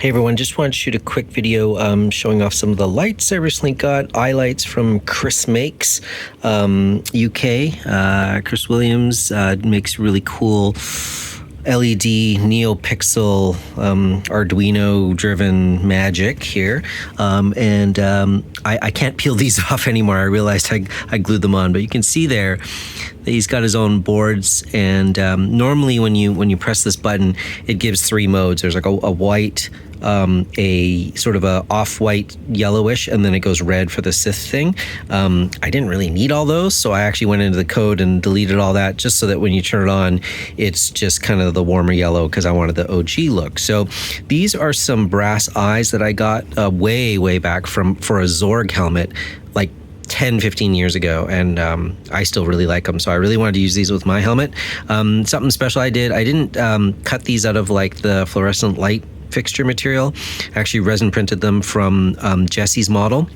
Hey everyone, just wanted to shoot a quick video showing off some of the lights I recently got. Eye lights from Chris Makes, UK. Chris Williams makes really cool LED NeoPixel Arduino driven magic here. I can't peel these off anymore. I realized I glued them on, but you can see there that he's got his own boards, and normally when you press this button, it gives three modes. There's like a white, a sort of a off-white yellowish, and then it goes red for the Sith thing. I didn't really need all those, so I actually went into the code and deleted all that just so that when you turn it on, it's just kind of the warmer yellow because I wanted the OG look. So these are some brass eyes that I got way back for a Zorg helmet, like 10-15 years ago, and I still really like them, so I really wanted to use these with my helmet. Something special I didn't cut these out of like the fluorescent light fixture material. I actually resin printed them from Jesse's model.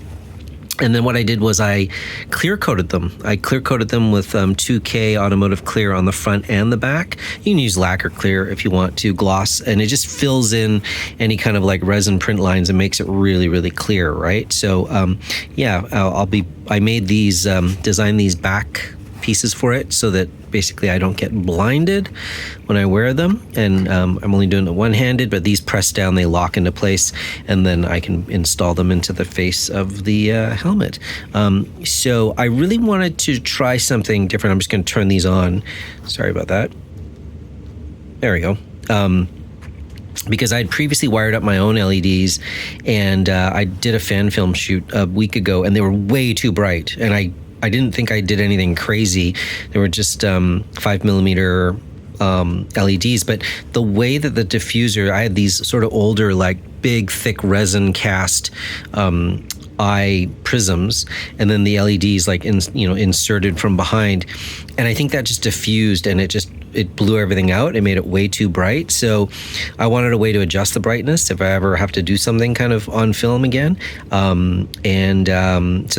And then what I did was I clear coated them. I clear coated them with 2K automotive clear on the front and the back. You can use lacquer clear if you want to, gloss, and it just fills in any kind of like resin print lines and makes it really clear, right? So yeah, I made these, designed these back pieces for it so that basically I don't get blinded when I wear them, and I'm only doing it one-handed, but these press down, they lock into place, and then I can install them into the face of the helmet. So I really wanted to try something different. I'm just going to turn these on. Sorry about that. There we go. Because I had previously wired up my own LEDs, and I did a fan film shoot a week ago, and they were way too bright, and I didn't think I did anything crazy. They were just 5mm LEDs, but the way that the diffuser, I had these sort of older, like big, thick resin cast eye prisms, and then the LEDs like inserted from behind, and I think that just diffused, and it blew everything out. It made it way too bright. So I wanted a way to adjust the brightness if I ever have to do something kind of on film again. So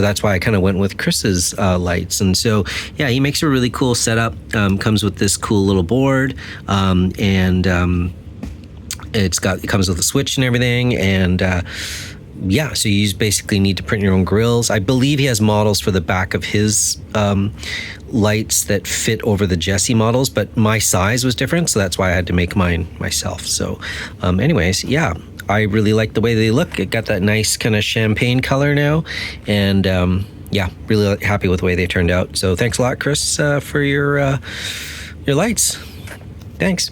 that's why I kind of went with Chris's lights. And so, yeah, he makes a really cool setup. Comes with this cool little board, it comes with a switch and everything. And yeah, so you basically need to print your own grills. I believe he has models for the back of his lights that fit over the Jesse models, but my size was different, so that's why I had to make mine myself. So anyways, yeah, I really like the way they look. It got that nice kind of champagne color now, and yeah, really happy with the way they turned out. So thanks a lot, Chris, for your lights. Thanks.